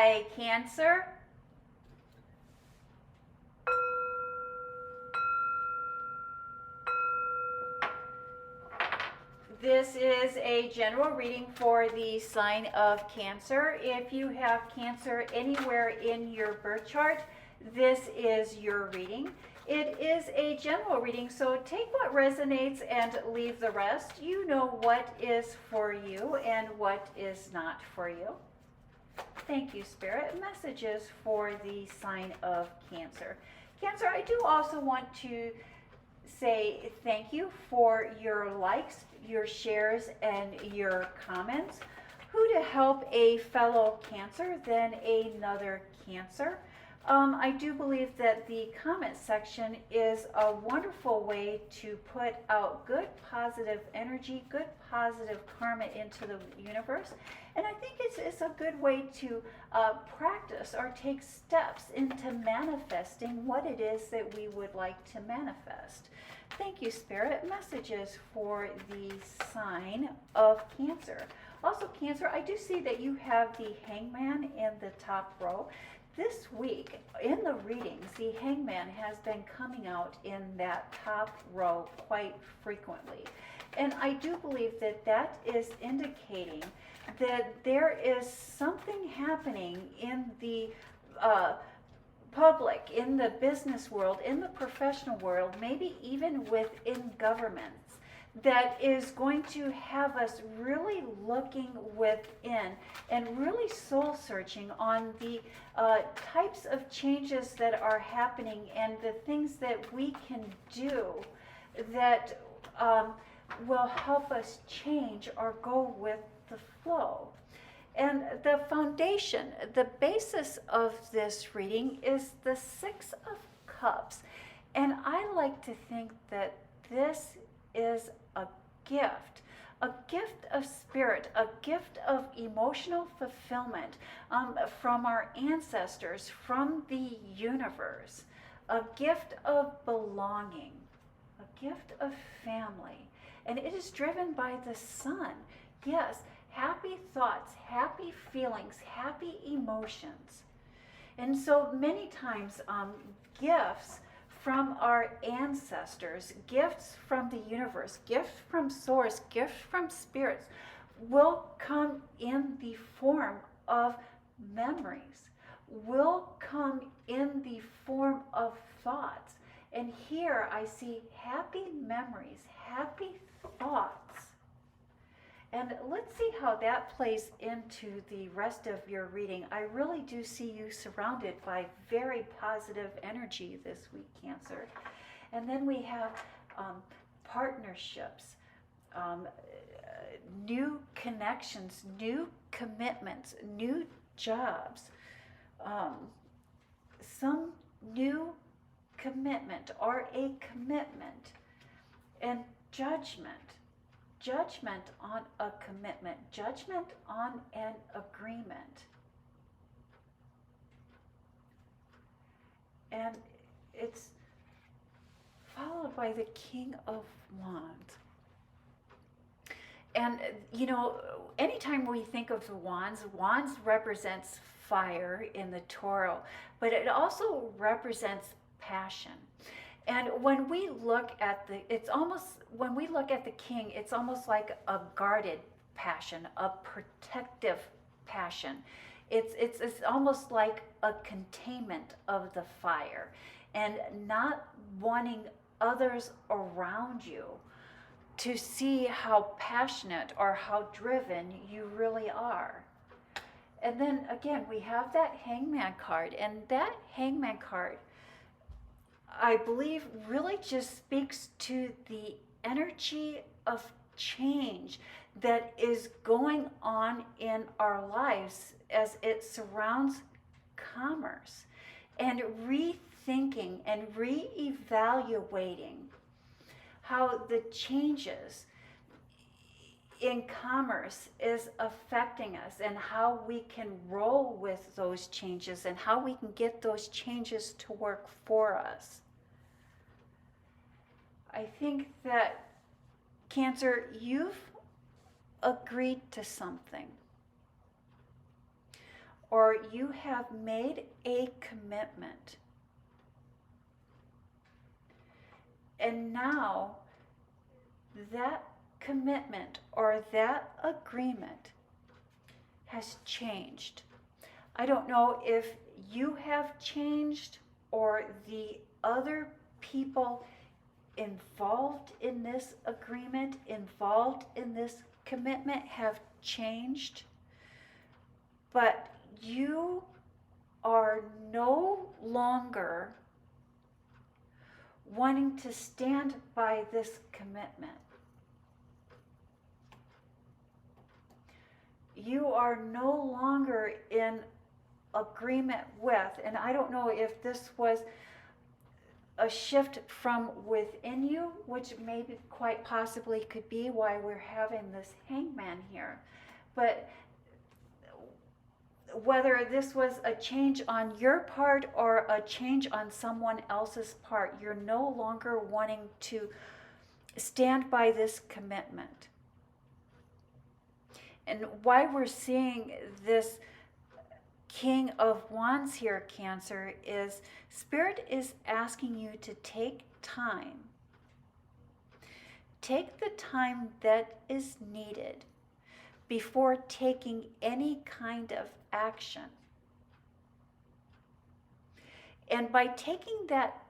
Hi, Cancer. This is a general reading for the sign of Cancer. If you have Cancer anywhere in your birth chart, this is your reading. It is a general reading, so take what resonates and leave the rest. You know what is for you and what is not for you. Thank you, Spirit. Messages for the sign of Cancer. Cancer, I do also want to say thank you for your likes, your shares, and your comments. Who to help a fellow Cancer than another Cancer? I do believe that the comment section is a wonderful way to put out good positive energy, good positive karma into the universe. And I think it's a good way to practice or take steps into manifesting what it is that we would like to manifest. Thank you, Spirit. Messages for the sign of Cancer. Also, Cancer, I do see that you have the Hangman in the top row. This week, in the readings, the Hangman has been coming out in that top row quite frequently. And I do believe that that is indicating that there is something happening in the public, in the business world, in the professional world, maybe even within governments, that is going to have us really looking within and really soul searching on the types of changes that are happening and the things that we can do that will help us change or go with the flow. And the foundation, the basis of this reading is the Six of Cups. And I like to think that this is a gift of spirit, a gift of emotional fulfillment from our ancestors, from the universe, a gift of belonging, a gift of family. And it is driven by the sun. Yes, happy thoughts, happy feelings, happy emotions. And so many times gifts from our ancestors, gifts from the universe, gifts from source, gifts from spirits will come in the form of memories, will come in the form of thoughts. And here I see happy memories, happy thoughts. And let's see how that plays into the rest of your reading. I really do see you surrounded by very positive energy this week, Cancer. And then we have partnerships, new connections, new commitments, new jobs, some new commitment or a commitment, and judgment. Judgment on a commitment, judgment on an agreement. And it's followed by the King of Wands. And, you know, anytime we think of the wands represents fire in the Toro, but it also represents passion. And when we look at the king, it's almost like a guarded passion, a protective passion. It's almost like a containment of the fire and not wanting others around you to see how passionate or how driven you really are. And then again, we have that Hangman card, and that Hangman card, I believe, really just speaks to the energy of change that is going on in our lives as it surrounds commerce, and rethinking and reevaluating how the changes in commerce is affecting us and how we can roll with those changes and how we can get those changes to work for us. I think that, Cancer, you've agreed to something, or you have made a commitment. And now that commitment or that agreement has changed. I don't know if you have changed or the other people involved in this agreement, involved in this commitment have changed, but you are no longer wanting to stand by this commitment. You are no longer in agreement with, and I don't know if this was a shift from within you, which maybe quite possibly could be why we're having this hangman here, but whether this was a change on your part or a change on someone else's part, you're no longer wanting to stand by this commitment. And why we're seeing this King of Wands here, Cancer, is Spirit is asking you to take time. Take the time that is needed before taking any kind of action. And by taking that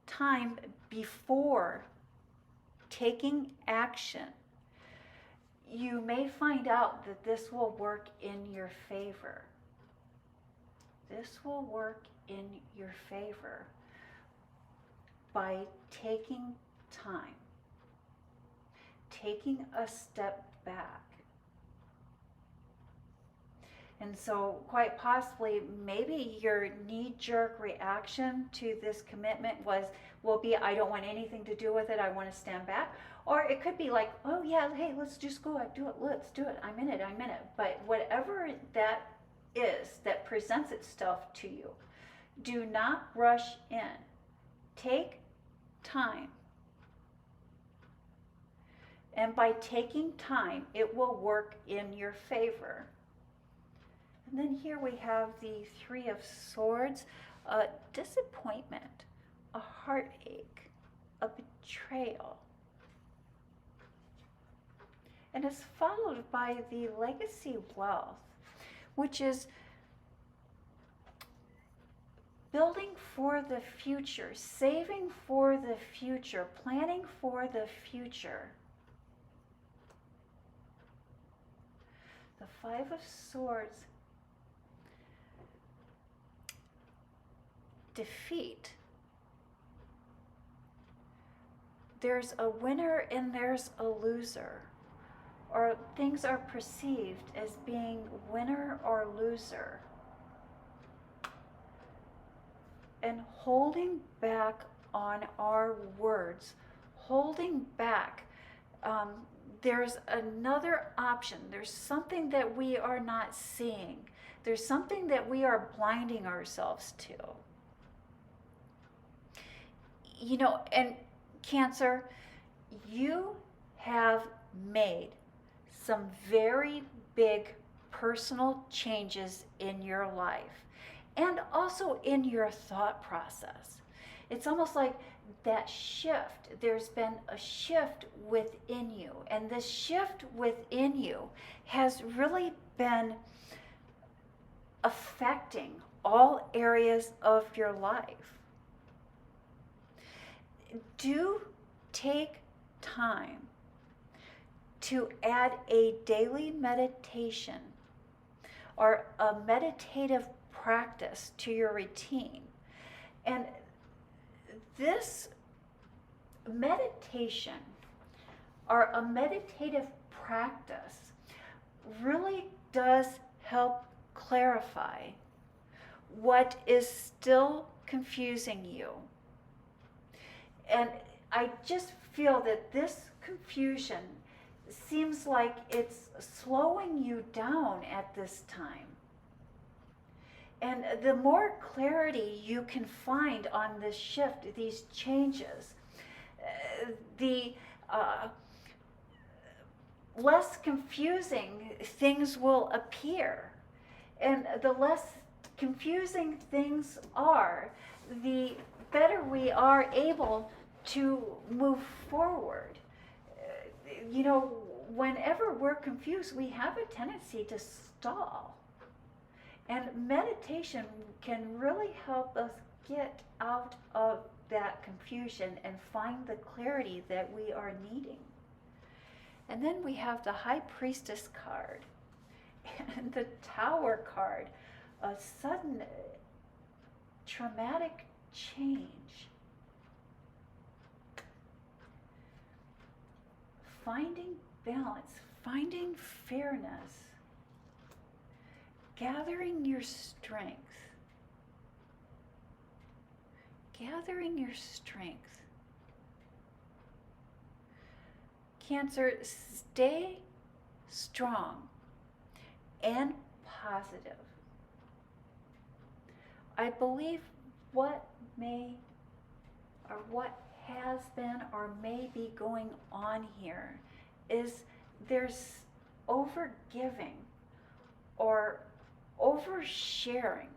time before taking action, you may find out that this will work in your favor. This will work in your favor by taking time, taking a step back. And so quite possibly, maybe your knee-jerk reaction to this commitment will be, I don't want anything to do with it, I want to stand back. Or it could be like, oh yeah, hey, let's just go ahead, do it, let's do it, I'm in it. But whatever that is that presents itself to you, do not rush in. Take time. And by taking time, it will work in your favor. And then here we have the Three of Swords, a disappointment, a heartache, a betrayal. And it's followed by the legacy wealth, which is building for the future, saving for the future, planning for the future. The Five of Swords, defeat. There's a winner and there's a loser, or things are perceived as being winner or loser. And holding back on our words, holding back, there's another option. There's something that we are not seeing. There's something that we are blinding ourselves to. You know, and Cancer, you have made some very big personal changes in your life and also in your thought process. It's almost like that shift. There's been a shift within you, and this shift within you has really been affecting all areas of your life. Do take time to add a daily meditation or a meditative practice to your routine. And this meditation or a meditative practice really does help clarify what is still confusing you. And I just feel that this confusion seems like it's slowing you down at this time. And the more clarity you can find on this shift, these changes, the less confusing things will appear. And the less confusing things are, the better we are able to move forward. Whenever we're confused, we have a tendency to stall. And meditation can really help us get out of that confusion and find the clarity that we are needing. And then we have the High Priestess card and the Tower card, a sudden traumatic change. Finding balance, finding fairness, gathering your strength. Gathering your strength. Cancer, stay strong and positive. I believe what has been or may be going on here is there's overgiving or oversharing.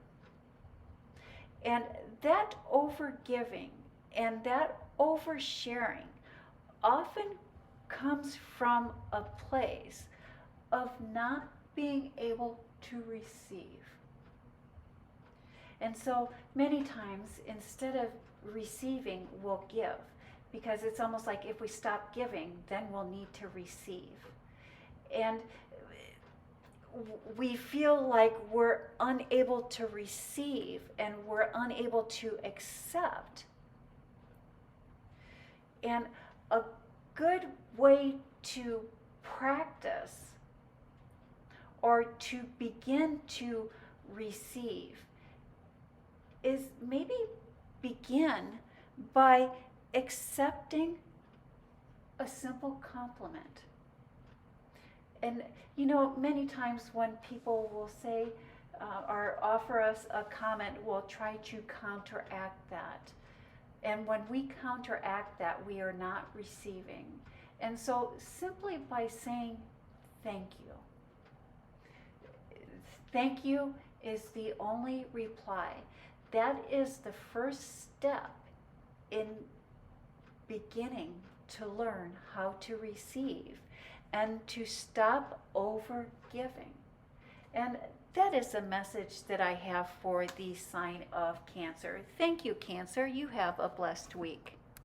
And that overgiving and that oversharing often comes from a place of not being able to receive. And so many times, instead of receiving, we'll give, because it's almost like if we stop giving, then we'll need to receive. And we feel like we're unable to receive and we're unable to accept. And a good way to practice or to begin to receive is maybe begin by accepting a simple compliment. And many times when people will say or offer us a comment, we'll try to counteract that. And when we counteract that, we are not receiving. And so simply by saying thank you. Thank you is the only reply. That is the first step in beginning to learn how to receive and to stop over giving. And that is a message that I have for the sign of Cancer. Thank you, Cancer. You have a blessed week.